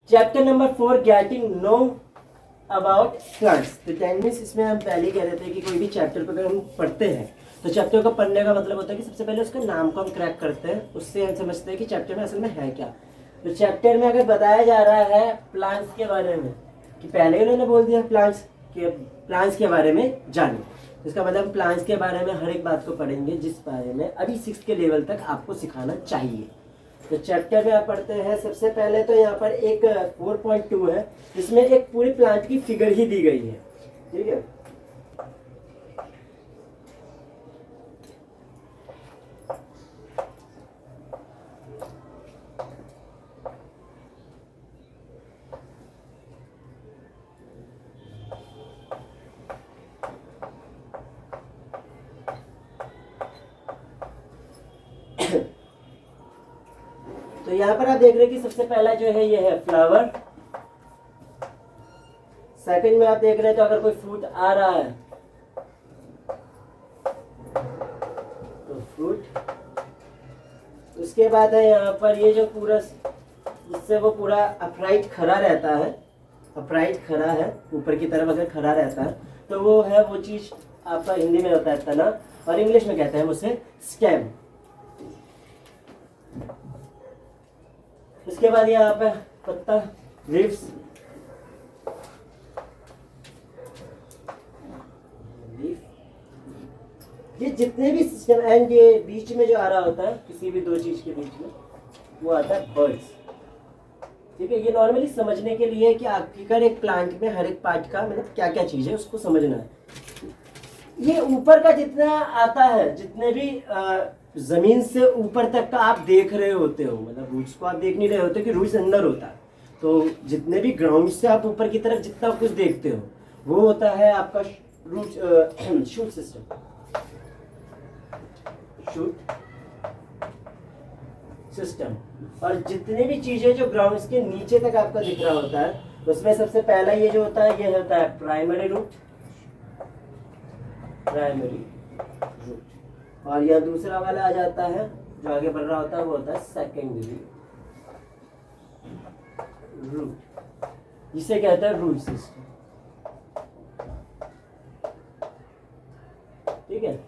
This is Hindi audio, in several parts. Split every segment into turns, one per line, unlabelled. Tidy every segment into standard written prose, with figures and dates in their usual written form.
Chapter number 4 getting know about plants. तो 10 मिनट्स इसमें हम पहले कह रहे थे कि कोई भी चैप्टर को अगर हम पढ़ते हैं तो चैप्टर को पढ़ने का मतलब होता है कि सबसे पहले उसका नाम को हम क्रैक करते हैं, उससे हम समझते हैं कि चैप्टर में असल में है क्या। तो चैप्टर में अगर बताया जा रहा है प्लांट्स के बारे में, कि पहले उन्होंने बोल दिया प्लांट्स के बारे में जानो, तो इसका मतलब प्लांट्स के बारे में हर एक बात को पढ़ेंगे जिस बारे में अभी 6th के लेवल तक आपको सिखाना चाहिए। तो चैप्टर में आप पढ़ते हैं सबसे पहले तो यहाँ पर एक 4.2 है, जिसमें एक पूरी प्लांट की फिगर ही दी गई है। ठीक है, तो यहाँ पर आप देख रहे हैं कि सबसे पहला जो है ये है फ्लावर। सेकंड में आप देख रहे हैं तो अगर कोई फ्रूट आ रहा है तो फ्रूट। उसके बाद है यहाँ पर ये जो पूरा, जिससे वो पूरा अपराइट खड़ा रहता है, अपराइट खड़ा है ऊपर की तरफ अगर खड़ा रहता है तो वो है, वो चीज आपका हिंदी में होता है तना, और इंग्लिश में कहते हैं उसे स्टेम। उसके बाद यहाँ पे पत्ता, लीव्स। ये जितने भी सिस्टम एंड ये बीच में जो आ रहा होता है किसी भी दो चीज के बीच में, वो आता है बर्ड्स। ठीक है, ये नॉर्मली समझने के लिए कि आखिरकार एक प्लांट में हर एक पार्ट का मतलब क्या क्या चीज है उसको समझना है। ये ऊपर का जितना आता है, जितने भी जमीन से ऊपर तक का आप देख रहे होते हो, मतलब रूट्स को आप देख नहीं रहे होते कि रूट्स अंदर होता है, तो जितने भी ग्राउंड से आप ऊपर की तरफ जितना कुछ देखते हो वो होता है आपका root shoot system, shoot system. और जितनी भी चीजें जो ग्राउंड के नीचे तक आपका दिख रहा होता है उसमें सबसे पहला ये जो होता है ये होता है प्राइमरी रूट, प्राइमरी रूट। और यह दूसरा वाला आ जाता है जो आगे बढ़ रहा होता है वो होता है सेकेंडरी रूट, जिसे कहते हैं रूट सिस्टम। ठीक है,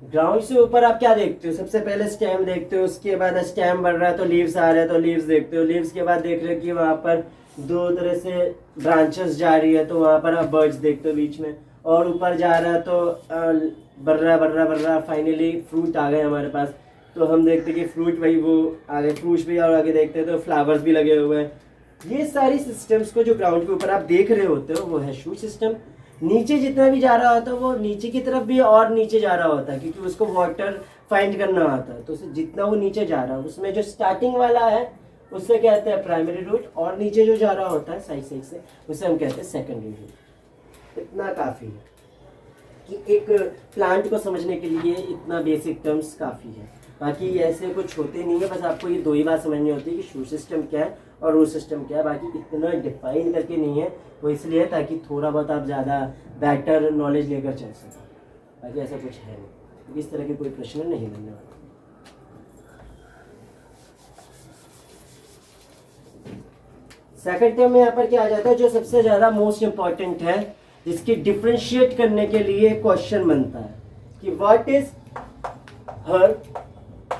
ग्राउंड से ऊपर आप क्या देखते हो, सबसे पहले स्टेम देखते हो, उसके बाद स्टेम बढ़ रहा है तो लीव्स आ रहे हैं तो लीव्स देखते हो, लीव्स के बाद देख रहे हो कि वहां पर दो तरह से ब्रांचेस जा रही है तो वहां पर आप बर्ड्स देखते हो बीच में, और ऊपर जा रहा है तो बढ़ रहा फाइनली फ्रूट आ गए हमारे पास, तो हम देखते हैं कि फ्रूट वही वो आगे फ्रूट्स भी, और आगे देखते हैं तो फ्लावर्स भी लगे हुए हैं। ये सारी सिस्टम्स को जो ग्राउंड के ऊपर आप देख रहे होते हो वो है शूट सिस्टम। नीचे जितना भी जा रहा होता है वो नीचे की तरफ भी और नीचे जा रहा होता है क्योंकि उसको वाटर फाइंड करना आता है, तो जितना वो नीचे जा रहा है उसमें जो स्टार्टिंग वाला है उससे कहते हैं प्राइमरी रूट, और नीचे जो जा रहा होता है साइड साइड से उसे हम कहते हैं सेकेंडरी रूट। इतना काफ़ी है कि एक प्लांट को समझने के लिए इतना बेसिक टर्म्स काफ़ी है, बाकी ऐसे कुछ होते नहीं है। बस आपको ये दो ही बात समझनी होती है कि शूट सिस्टम क्या है और रूट सिस्टम क्या है, बाकी इतना डिफाइन करके नहीं है। वो इसलिए ताकि थोड़ा बहुत आप ज़्यादा बेटर नॉलेज लेकर चल सकें, बाकी ऐसा कुछ है नहीं। इस तरह के कोई प्रश्न नहीं बनने वाला। सेकंड टर्म में यहाँ पर क्या आ जाता है, जो सबसे ज़्यादा मोस्ट इम्पॉर्टेंट है, जिसकी डिफ्रेंशिएट करने के लिए क्वेश्चन बनता है कि what is herb,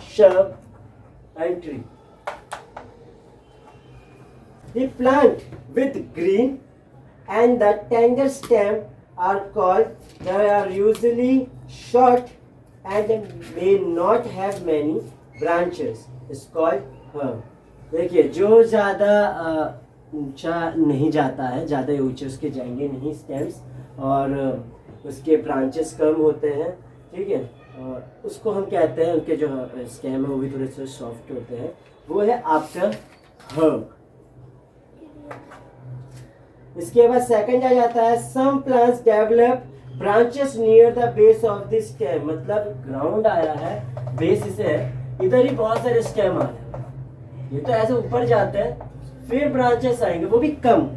shrub and tree. The plant with green and the tender stem are called, they are usually short and may not have many branches, is called herb. देखिए, जो ज़्यादा ऊंचा नहीं जाता है, ज़्यादा ऊंचे उसके जाएंगे नहीं स्टेम्स, और उसके ब्रांचेस कम होते हैं। ठीक है, और उसको हम कहते हैं, उनके जो स्टेम है वो भी थोड़े से सॉफ्ट होते हैं, वो है आपका हर्ब। इसके बाद सेकंड आ जाता है some plants develop branches near the base of the stem. मतलब ग्राउंड आया है, बेस इसे है, इधर ही बहुत सारे स्टेम आ रहे हैं, ये तो ऐसे ऊपर जाते हैं फिर ब्रांचेस आएंगे वो भी कम।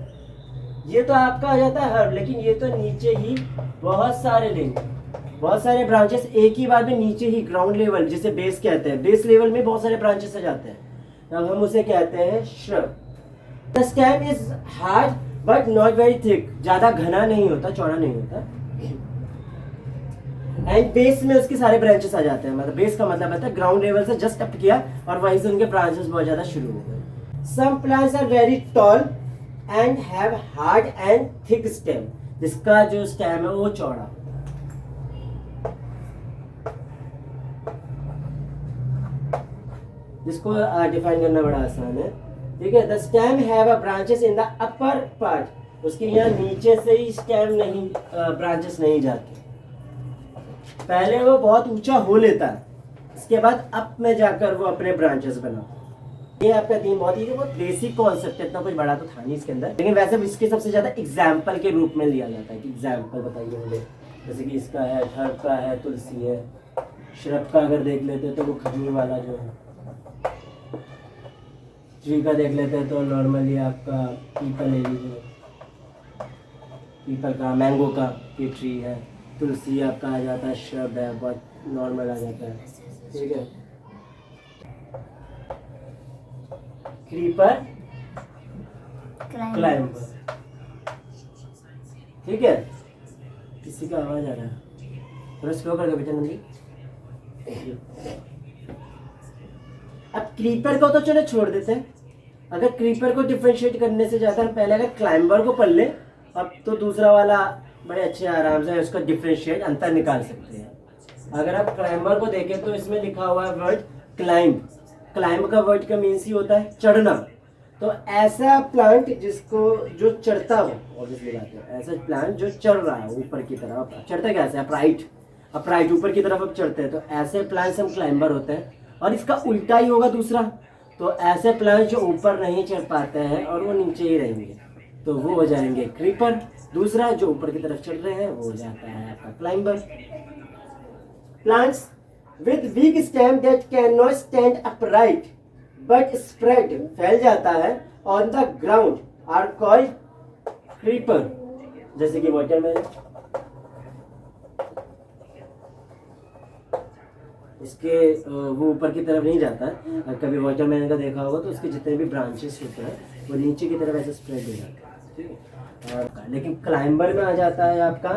ये तो आपका आ जाता है हर्ब, लेकिन ये तो नीचे ही बहुत सारे लेंगे, बहुत सारे ब्रांचेस एक ही बार में नीचे ही ग्राउंड लेवल जिसे बेस कहते हैं, बेस लेवल में बहुत सारे ब्रांचेस आ जाते हैं, तब हम उसे कहते हैं shrub. The stem is hard but not very thick, ज्यादा घना नहीं होता, चौड़ा नहीं होता। एंड बेस में उसके सारे ब्रांचेस आ जाते हैं, मतलब बेस का मतलब होता है ग्राउंड लेवल से जस्ट अप किया और वहीं से उनके ब्रांचेस बहुत ज्यादा शुरू हो गए। Some plants are very tall and have hard and thick stem, जिसका जो स्टेम है वो चौड़ा, जिसको डिफाइन करना बड़ा आसान है। ठीक है, the stem have a branches in the upper part, उसके यहाँ नीचे से ही स्टेम नहीं, ब्रांचेस नहीं जाते, पहले वो बहुत ऊंचा हो लेता है, इसके बाद अप में जाकर वो अपने ब्रांचेस बनाता है। ये आपका थीम बहुत ही बहुत बेसिक कॉन्सेप्ट है, इतना कुछ बड़ा तो था नहीं इसके अंदर, लेकिन वैसे इसके सबसे ज्यादा एग्जाम्पल के रूप में लिया जाता है कि एग्जाम्पल बताइए मुझे, जैसे कि इसका है हर्ब का है, तुलसी है, श्रब का अगर देख लेते तो वो खजूर वाला जो है, ट्री का देख लेते हैं तो नॉर्मली आपका पीपल ले लीजिए, पीपल का, मैंगो का ये ट्री है। तुलसी आपका आ जाता है, श्रब है, बहुत नॉर्मल आ जाता है। ठीक है, क्रीपर, क्लाइंबर। ठीक है, किसी का आवाज आ रहा है, थोड़ा स्लो कर दो बेटा नंदी। अब क्रीपर को तो चलो छोड़ देते हैं, अगर क्रीपर को डिफरेंशिएट करने से ज्यादा हम पहले अगर क्लाइंबर को पढ़ ले, अब तो दूसरा वाला बड़े अच्छे आराम से उसका डिफरेंशिएट अंतर निकाल सकते हैं। अगर आप क्लाइंबर को देखें तो इसमें लिखा हुआ है वर्ड क्लाइंब, क्लाइंब का वर्ड का मीन्स ही होता है चढ़ना, तो ऐसा प्लांट जिसको जो चढ़ता हो, ऑब्वियसली बात है, ऐसा प्लांट जो चढ़ रहा है ऊपर की तरफ, चढ़ता कैसे, अपराइट, अपराइट ऊपर की तरफ अब चढ़ते हैं, तो ऐसे प्लांट्स हम क्लाइंबर होते हैं। और इसका उल्टा ही होगा दूसरा, तो ऐसे प्लांट जो ऊपर नहीं चढ़ पाते हैं और वो नीचे ही रहेंगे, तो वो हो जाएंगे क्रीपर। दूसरा जो ऊपर की तरफ चढ़ रहे हैं वो हो जाता है आपका climber. Plants with weak stem that can not stand upright but spread, फैल जाता है, on the ground are called creeper, जैसे कि वाटरमेलन। इसके वो ऊपर की तरफ नहीं जाता है, और कभी वाटरमेलन का देखा होगा तो उसके जितने भी ब्रांचेस होते हैं वो नीचे की तरफ ऐसे स्प्रेड हो जाते हैं। ठीक है, और लेकिन क्लाइंबर में आ जाता है आपका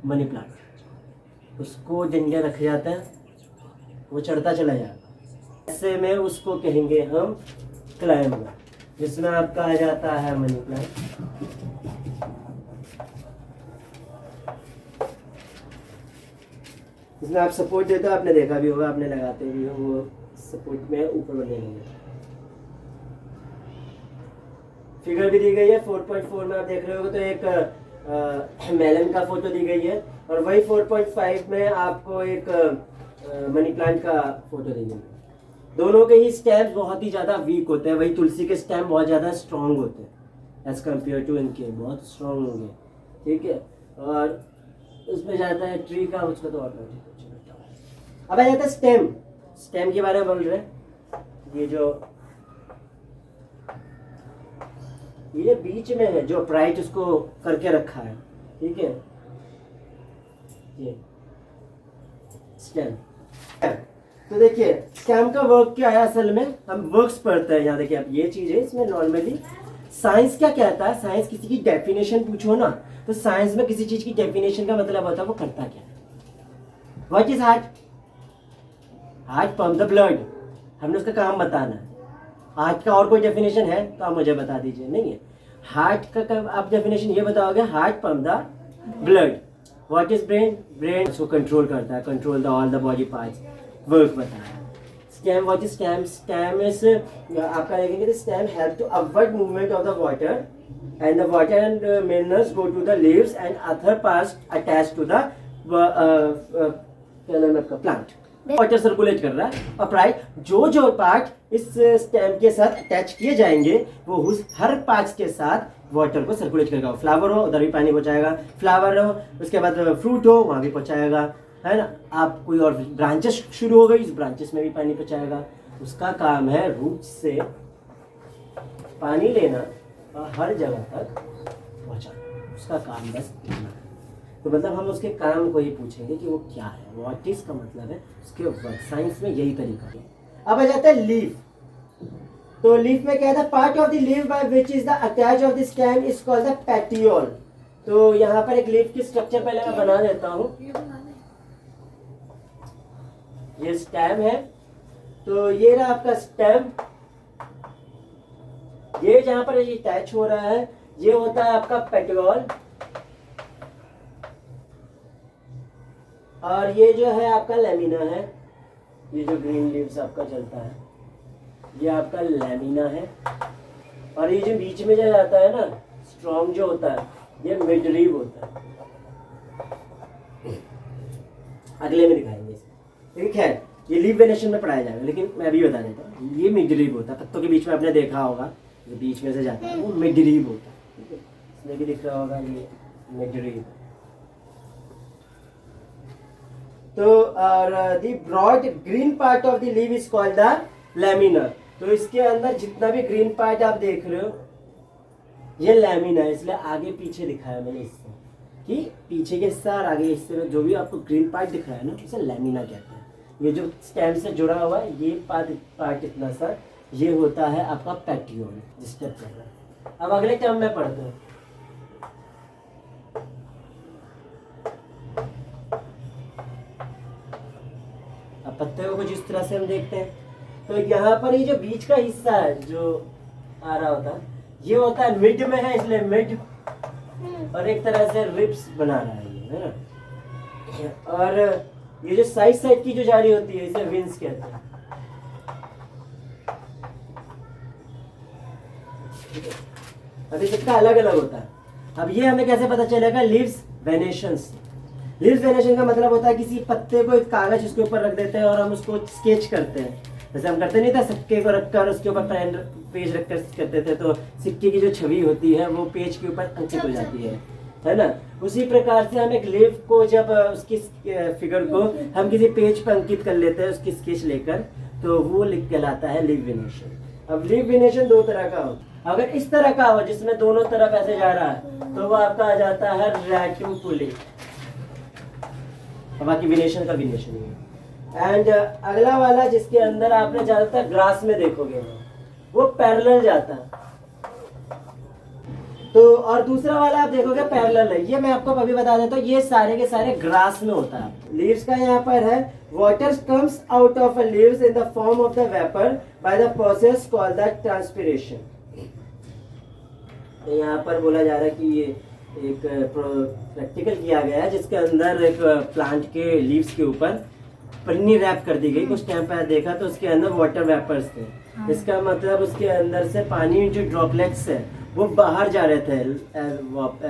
मनी प्लांट, उसको डंडे रखे जाते हैं, वो चढ़ता चला जाता है, ऐसे में उसको कहेंगे हम क्लाइंबर, जिसमें आपका आ जाता है मनी प्लांट। इसमें आप सपोर्ट देते हो, आपने देखा भी होगा, आपने लगाते भी हो, वो सपोर्ट में ऊपर बने होंगे। फिगर भी दी गई है 4.4 में, आप देख रहे होगे तो एक मेलन का फोटो दी गई है, और वही 4.5 में आपको एक मनी प्लांट का फोटो दी गई है। दोनों के ही स्टेम्स बहुत ही ज़्यादा वीक होते हैं, वही तुलसी के स्टेम बहुत ज़्यादा स्ट्रॉन्ग होते हैं एज कम्पेयर टू इनके, बहुत स्ट्रॉन्ग होंगे। ठीक है, और उसमें जाता है ट्री का, उसका तो और अब आ जाता है स्टेम। स्टेम के बारे में बोल रहे हैं, ये बीच में है जो प्राइट उसको करके रखा है। ठीक है, ये स्टेम। तो देखिए स्टेम का वर्क क्या है, असल में हम वर्क्स पढ़ते हैं। यहाँ देखिए आप, ये चीज है, इसमें नॉर्मली साइंस क्या कहता है, साइंस किसी की डेफिनेशन पूछो ना, तो साइंस में किसी चीज की डेफिनेशन का मतलब होता है वो करता क्या है। What is heart? Heart pump the blood, हमने उसका काम बताना है। हार्ट का और कोई डेफिनेशन है तो आप मुझे बता दीजिए। नहीं है, हार्ट का आप डेफिनेशन ये बताओगे, heart pump the blood. What is brain? Brain उसको कंट्रोल करता है, control the all the body parts, work बताया। Stem, what is stem? Stem is आपका देखेंगे, stem help to upward movement of the water and the water and minerals go to the leaves and other parts attached to the क्या नाम है आपका, प्लांट। वाटर सर्कुलेट कर रहा है, अपराइट जो पार्ट इस स्टेम के साथ अटैच किए जाएंगे वो उस हर पार्ट्स के साथ वाटर को सर्कुलेट करेगा। फ्लावर हो उधर भी पानी पहुंचाएगा, फ्लावर हो उसके बाद फ्रूट हो वहां भी पहुंचाएगा, है ना। आप कोई और ब्रांचेस शुरू हो गई, उस ब्रांचेस में भी पानी पहुंचाएगा। उसका काम है रूट से पानी लेना और हर जगह तक पहुंचाना, उसका काम बस इतना है। तो मतलब हम उसके काम को ही पूछेंगे कि वो क्या है, व्हाट इज का मतलब है उसके वर्क। साइंस में यही तरीका है। अब आ जाता है लीफ। तो लीफ में क्या था, part of the leaf by which is the attach of the stem is called the petiole. तो यहाँ पर एक लीफ की स्ट्रक्चर पहले मैं बना देता हूँ। ये स्टेम है, तो ये रहा आपका स्टेम। ये जहां पर ये अटैच हो रहा है ये होता है आपका पेटियोल, और ये जो है आपका लैमिना है। ये जो ग्रीन लीव्स आपका चलता है ये आपका लैमिना है, और ये जो बीच में जो जाता है ना स्ट्रॉन्ग जो होता है ये मिडलीव होता है। अगले में दिखाएंगे इसे, ठीक है। ये लीफ वेनेशन में पढ़ाया जाएगा, लेकिन मैं अभी बता देता हूँ। ये मिडलीव होता है, पत्तों के बीच में आपने देखा होगा जो बीच में से जाता है वो मिडलीव होता है, ठीक है। इसमें भी दिख रहा होगा ये मिडलीव। तो और the broad green part of the leaf is called the lamina. तो इसके अंदर जितना भी ग्रीन पार्ट आप देख रहे हो ये लैमिना है, इसलिए आगे पीछे दिखाया मैंने इससे कि पीछे के हिस्सा और आगे हिस्से में जो भी आपको ग्रीन पार्ट दिख रहा है ना उसे लैमिना कहते हैं। ये जो स्टेम से जुड़ा हुआ है ये पार्ट इतना सा ये होता है आपका पेटियोल, जिसके कर रहा है। अब अगले टर्म में पढ़ते हैं। अब पत्ते को कुछ इस तरह से हम देखते हैं। तो यहाँ पर ये जो बीच का हिस्सा है जो आ रहा होता है ये होता है मिड में है, इसलिए मिड, और एक तरह से रिब्स बना रहा है ये, है ना। और ये जो साइड साइड की जो जारी होती है इसे विंस कहते हैं। अभी सबका अलग अलग होता है। अब ये हमें कैसे पता चलेगा, लीव्स वेनेशंस। लीव्स वेनेशन का मतलब होता है किसी पत्ते को एक कागज उसके ऊपर रख देते हैं और हम उसको स्केच करते हैं, जैसे हम करते नहीं था सिक्के को रखकर उसके ऊपर पेज रखकर करते थे, तो सिक्के की जो छवि होती है वो पेज के ऊपर अंकित हो जाती है ना। उसी प्रकार से हम एक लीफ को जब उसकी फिगर को हम किसी पेज पर अंकित कर लेते हैं उसकी स्केच लेकर, तो वो लिख कहलाता है लीफ वेनेशन। अब लीफ वेनेशन दो तरह का हो, अगर इस तरह का हो जिसमें दोनों तरफ ऐसे जा रहा है तो वो आपका आ जाता है रेटिकुलेट, बाकी वेनेशन का वेनेशन है। एंड अगला वाला जिसके अंदर आपने ज्यादातर ग्रास में देखोगे वो पैरेलल जाता है। तो और दूसरा वाला आप देखोगे पैरेलल है, ये मैं आपको अभी बता देता हूँ, ये सारे के सारे ग्रास में होता है। लीव्स का यहाँ पर है water comes out of a leaves in the form of the vapour by the process called the transpiration. यहाँ पर बोला जा रहा है कि ये एक प्रैक्टिकल किया गया है जिसके अंदर एक प्लांट के लीव्स के ऊपर पन्नी रैप कर दी गई। कुछ टाइम पहले देखा तो उसके अंदर वाटर वेपर्स थे। इसका मतलब उसके अंदर से पानी जो ड्रॉपलेट्स है वो बाहर जा रहे थे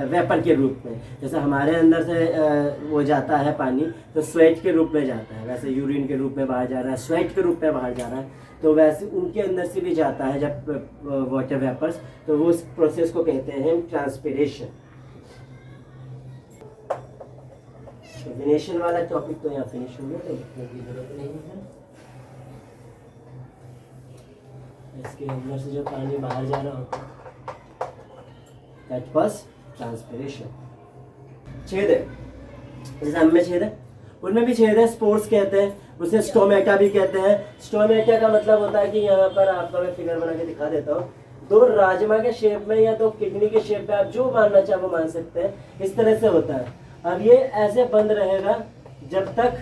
वेपर के रूप में। जैसे हमारे अंदर से वो जाता है पानी तो स्वेट के रूप में जाता है, वैसे यूरिन के रूप में बाहर जा रहा है, स्वेट के रूप में बाहर जा रहा है, तो वैसे उनके अंदर से भी जाता है जब वाटर वेपर्स, तो वो उस प्रोसेस को कहते हैं ट्रांसपिरेशन। वेनेशन वाला टॉपिक तो यहाँ फिनिश हो गया, तो लिखने की जरूरत नहीं है। इसके अंदर से जो पानी बाहर जा रहा होता है that was transpiration। छेद है, जैसे हम में छेद है उनमें भी छेद है, स्पोर्स कहते हैं उसे, स्टोमेटा भी कहते हैं। स्टोमेटा का मतलब होता है कि यहाँ पर आपको मैं फिगर बना के दिखा देता हूँ, दो राजमा के शेप में या दो किडनी के शेप में, आप जो मानना चाहे वो मान सकते हैं, इस तरह से होता है। अब ये ऐसे बंद रहेगा जब तक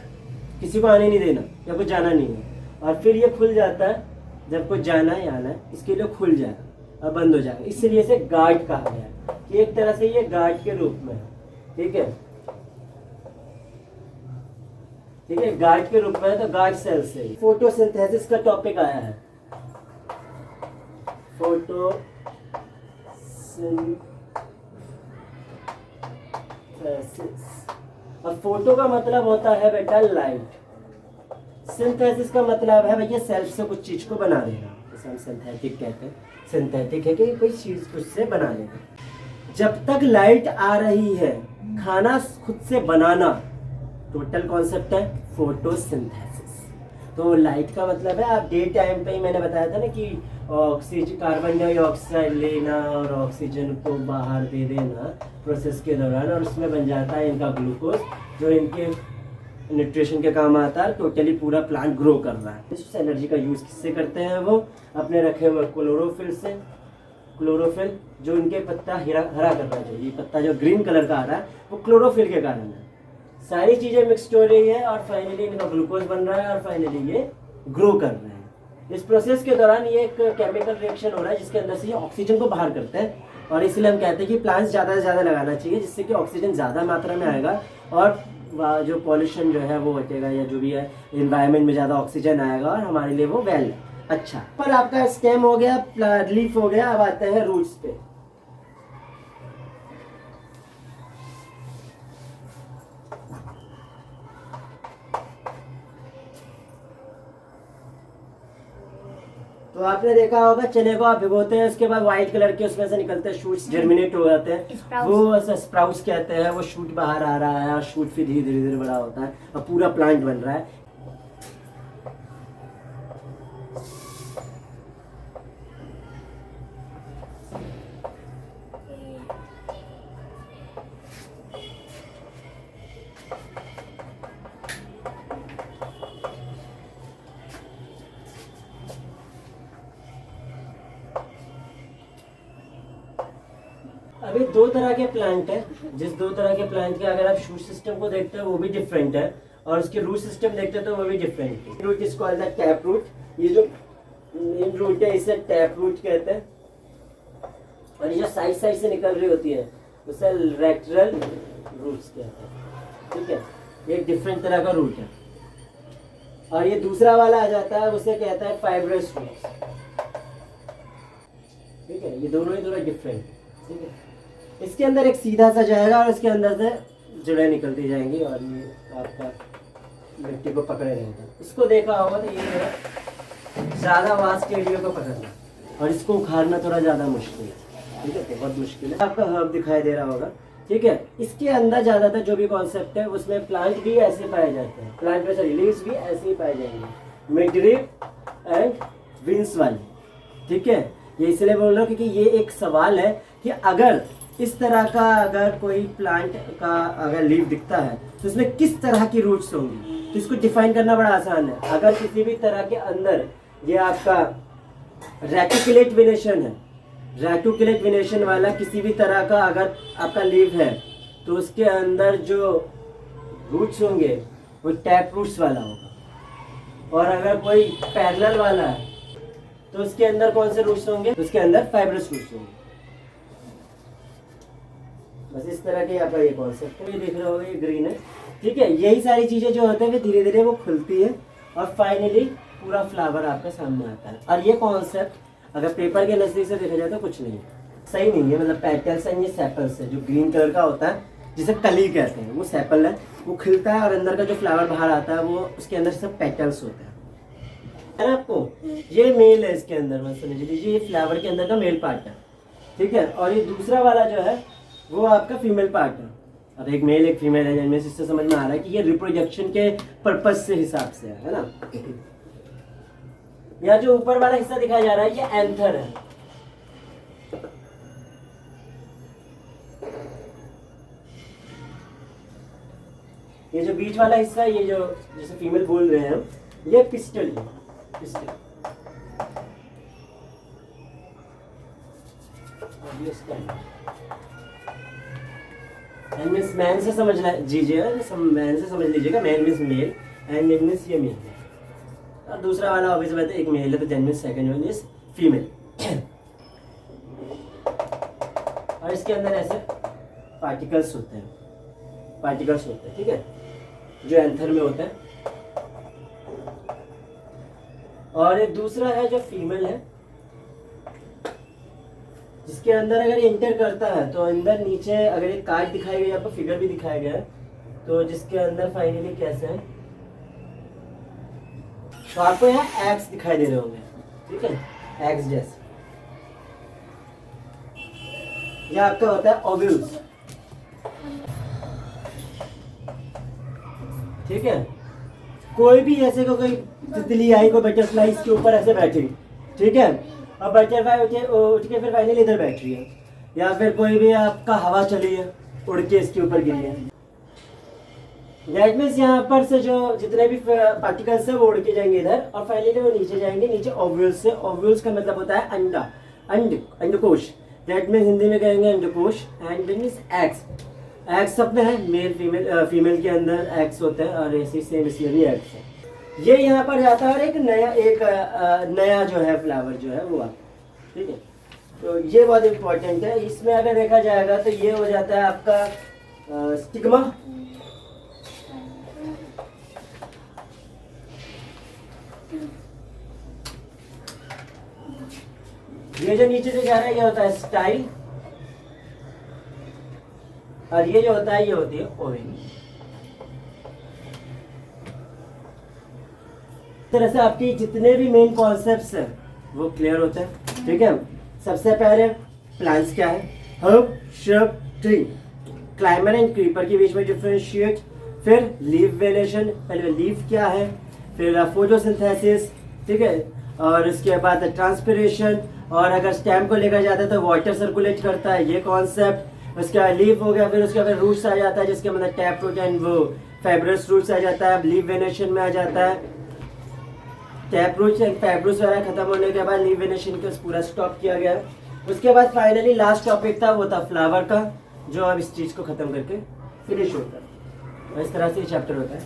किसी को आने नहीं देना या कुछ जाना नहीं है, और फिर ये खुल जाता है जब कुछ जाना है आना है, इसके लिए खुल जाएगा और बंद हो जाएगा, इसलिए इसे गार्ड कहा गया है कि एक तरह से ये गार्ड के रूप में है। ठीक है, ठीक है, गार्ड के रूप में है, तो गार्ड सेल से फोटोसिंथेसिस का टॉपिक आया है। अब फोटो का मतलब होता है बेटा लाइट, सिंथेसिस का मतलब है भैया सेल्फ से कुछ चीज को बना देना, जैसे हम सिंथेटिक कहते हैं। सिंथेटिक है कि कोई चीज कुछ से बना लेना। जब तक लाइट आ रही है खाना खुद से बनाना, टोटल कॉन्सेप्ट है फोटोसिंथेसिस। तो लाइट का मतलब है, आप डे टाइम पे ही मैंने बताया था ना कि ऑक्सीजन कार्बन डाइऑक्साइड लेना और ऑक्सीजन को बाहर दे देना प्रोसेस के दौरान, और उसमें बन जाता है इनका ग्लूकोज, जो इनके न्यूट्रिशन के काम आता है, टोटली पूरा प्लांट ग्रो कर रहा है। इस एनर्जी का यूज़ किससे करते हैं वो अपने रखे हुए क्लोरोफिल से। क्लोरोफिल जो इनके पत्ता हरा करना चाहिए, पत्ता जो ग्रीन कलर का आ रहा है वो क्लोरोफिल के कारण है। सारी चीज़ें मिक्सड हो रही है और फाइनली इनका ग्लूकोज बन रहा है और फाइनली ये ग्रो कर रहे हैं। इस प्रोसेस के दौरान ये एक केमिकल रिएक्शन हो रहा है जिसके अंदर से ये ऑक्सीजन को बाहर करते हैं और इसलिए हम कहते हैं कि प्लांट्स ज़्यादा से ज़्यादा लगाना चाहिए जिससे कि ऑक्सीजन ज़्यादा मात्रा में आएगा और जो पॉल्यूशन जो है वो हटेगा या जो भी है इन्वायरमेंट में ज़्यादा ऑक्सीजन आएगा और हमारे लिए वो वेल अच्छा। पर आपका स्टेम हो गया, लीफ हो गया, अब आते हैं रूट्स पे। तो आपने देखा होगा चने को आप भिगोते हैं, उसके बाद व्हाइट कलर के उसमें से निकलते हैं शूट्स, जर्मिनेट हो जाते हैं, वो स्प्राउट्स कहते हैं। वो शूट बाहर आ रहा है और शूट फिर धीरे धीरे बड़ा होता है और पूरा प्लांट बन रहा है। अभी दो तरह के प्लांट है, जिस दो तरह के प्लांट के अगर आप शूट सिस्टम को देखते हैं वो भी डिफरेंट है और उसके रूट सिस्टम देखते हैं तो वो भी डिफरेंट है। Root is called the tap root. ये जो मेन रूट है इसे टैप रूट कहते हैं और ये जो साइड साइड से निकल रही होती है उसे लैटरल रूट्स कहते हैं। ठीक है, ये एक डिफरेंट तरह का रूट है। और ये दूसरा वाला आ जाता है उसे कहता है फाइब्रस रूट्स। ठीक है, ये दोनों ही थोड़ा डिफरेंट। ठीक है, इसके अंदर एक सीधा सा जाएगा और इसके अंदर से जड़ें निकलती जाएंगी और ये आपका मिट्टी को पकड़े रहेगा। इसको देखा होगा तो ये ज़्यादा वास्ट एरिया को पकड़ना और इसको उखाड़ना थोड़ा ज़्यादा मुश्किल है। ठीक है, बहुत मुश्किल है। आपका हर्ब दिखाई दे रहा होगा। ठीक है, इसके अंदर ज़्यादातर जो भी कॉन्सेप्ट है उसमें प्लांट भी ऐसे पाए जाते हैं, प्लांट में सॉरी लीव्स भी ऐसे ही पाए जाएंगे, मिडरिप एंड विंग्स वाले। ठीक है, ये इसलिए बोल रहा हूँ क्योंकि ये एक सवाल है कि अगर इस तरह का अगर कोई प्लांट का अगर लीफ दिखता है तो उसमें किस तरह की रूट्स होंगी, तो इसको डिफाइन करना बड़ा आसान है। अगर किसी भी तरह के अंदर ये आपका रेटिकुलेट वेनेशन है, रेटिकुलेट वेनेशन वाला किसी भी तरह का अगर आपका लीफ है तो उसके अंदर जो रूट्स होंगे वो टैप रूट्स वाला होगा। और अगर कोई पैरेलल वाला है तो उसके अंदर कौन से रूट्स होंगे, उसके अंदर फाइब्रस रूट्स होंगे। बस इस तरह के आपका ये कॉन्सेप्ट है। ये देख रहे होगे ये ग्रीन है। ठीक है, यही सारी चीज़ें जो होते हैं धीरे धीरे वो खुलती है और फाइनली पूरा फ्लावर आपके सामने आता है। और ये कॉन्सेप्ट अगर पेपर के नज़दीक से देखा जाए तो कुछ नहीं सही नहीं है। मतलब पेटल्स हैं, ये सेपल्स है, जो ग्रीन कलर का होता है जिसे कली कहते हैं, वो सेपल है, वो खिलता है और अंदर का जो फ्लावर बाहर आता है वो उसके अंदर सब पेटल्स होते हैं ना आपको। ये मेल है, इसके अंदर मत समझ लीजिए ये फ्लावर के अंदर का मेल पार्ट है। ठीक है, और ये दूसरा वाला जो है वो आपका फीमेल पार्ट है। अब एक मेल एक फीमेल है, जिनमें इससे समझ में आ रहा है कि ये रिप्रोडक्शन के पर्पज से हिसाब से है ना। यहाँ जो ऊपर वाला हिस्सा दिखाया जा रहा है ये एंथर है। ये जो बीच वाला हिस्सा है, ये जो जैसे फीमेल बोल रहे हैं हम, ये पिस्टल है। पिस्टल मीन्स मैन से समझ लीजिएगा, मैन से समझ लीजिएगा, man means male and male means ये मेल है। और दूसरा वाला ऑब्वियस बात है एक मेल है तो जेन means second one is female. और इसके अंदर ऐसे पार्टिकल्स होते हैं। ठीक है, जो एंथर में होता है। और एक दूसरा है जो फीमेल है, जिसके अंदर अगर एंटर करता है तो अंदर नीचे अगर एक कार्ड दिखाई गई, आपको फिगर भी दिखाया गया है, तो जिसके अंदर फाइनली कैसे है तो आपको यहाँ एग्स दिखाई दे रहे होंगे। ठीक है, एग्स जैसे ये आपका होता है ओव्यूल्स। ठीक है, कोई भी ऐसे को कोई तितली आई, कोई बटरफ्लाई इसके ऊपर ऐसे बैठी, ठीक है, और बटरफ्लाई उठ के फिर फाइनली इधर बैठ रही है, या फिर कोई भी आपका हवा चली है उड़ के इसके ऊपर गिरी है। दैट मीन्स यहाँ पर से जो जितने भी पार्टिकल्स है वो उड़ के जाएंगे इधर और फाइनली वो नीचे जाएंगे, नीचे ओव्यूल्स से। ओव्यूल्स का मतलब होता है अंडा, अंडकोश। दैट मीन्स हिंदी में कहेंगे अंडकोश। And means eggs. एग्स सब में है, मेल फीमेल, फीमेल के अंदर एग्स होते हैं और ऐसे सेम इसमें भी एग्स है। ये यहाँ पर जाता है और एक नया जो है फ्लावर जो है वो आता है, ठीक है। तो ये बहुत इंपॉर्टेंट है। इसमें अगर देखा जाएगा तो ये हो जाता है आपका स्टिग्मा। ये जो नीचे से जा रहा है ये होता है स्टाइल, और ये जो होता है ये होती है ओवेन। इस तरह से आपकी जितने भी मेन कॉन्सेप्ट्स हैं वो क्लियर होते हैं, ठीक है। सबसे पहले प्लांट्स क्या है, herb, shrub, tree, climber and creeper के बीच में डिफरेंशिएट। फिर लीफ वेनेशन, पहले लीफ क्या है, फिर फोटोसिंथेसिस, ठीक है, और उसके बाद ट्रांसपिरेशन, और अगर स्टेम को लेकर जाता है तो वाटर सर्कुलेट करता है, ये कॉन्सेप्ट। उसके बाद लीफ हो गया, फिर उसके बाद रूट्स आ जाता है जिसके मतलब टैप रूट एंड वो फाइब्रस रूट्स आ जाता है। लीफ वेनेशन में आ जाता है, टैप रूट्स एंड फाइब्रस वगैरह खत्म होने के बाद लीफ वेनेशन को पूरा स्टॉप किया गया। उसके बाद फाइनली लास्ट टॉपिक था वो था फ्लावर का, जो अब इस चीज़ को खत्म करके फिनिश होता है। इस तरह से चैप्टर होता है।